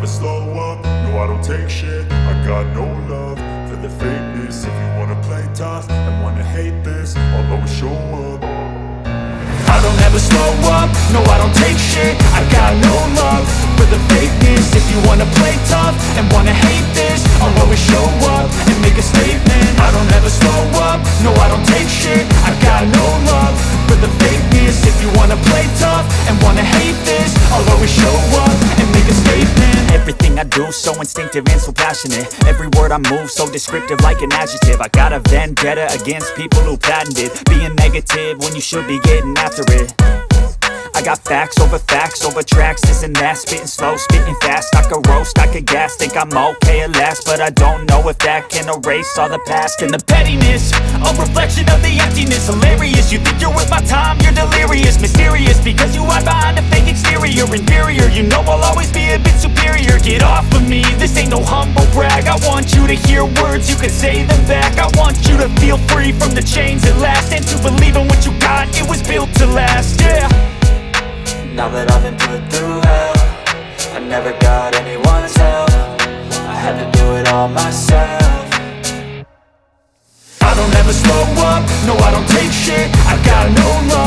slow up, no I don't take shit. I got no love for the fakeness. If you wanna play tough and wanna hate this, I'll always show up. I don't ever slow up, no I don't take shit. I got no love for the fakeness. If you wanna play tough and wanna hate this, I'll always show up and make a statement. I don't ever slow up, no I don't take shit. I got no love for the fakeness. If you wanna play tough and wanna hate this, I'll always show up and make a statement. Everything I do so instinctive and so passionate. Every word I move so descriptive like an adjective. I got a vendetta against people who patented being negative when you should be getting after it. I got facts over tracks, this and that. Spitting slow, spitting fast, I could roast, I could gas. Think I'm okay at last, but I don't know if that can erase all the past. And the pettiness, a reflection of the emptiness. Hilarious, you think you're worth my time, you're delirious. Mysterious, because you hide behind a fake exterior. Inferior, you know I'll always be a bit superior. Get off of me, this ain't no humble brag. I want you to hear words, you can say them back. I want you to feel free from the chains at last, and to believe in what you got, it was built to last, yeah. Now that I've been put through hell, I never got anyone's help. I had to do it all myself. I don't ever slow up, no I don't take shit. I got no love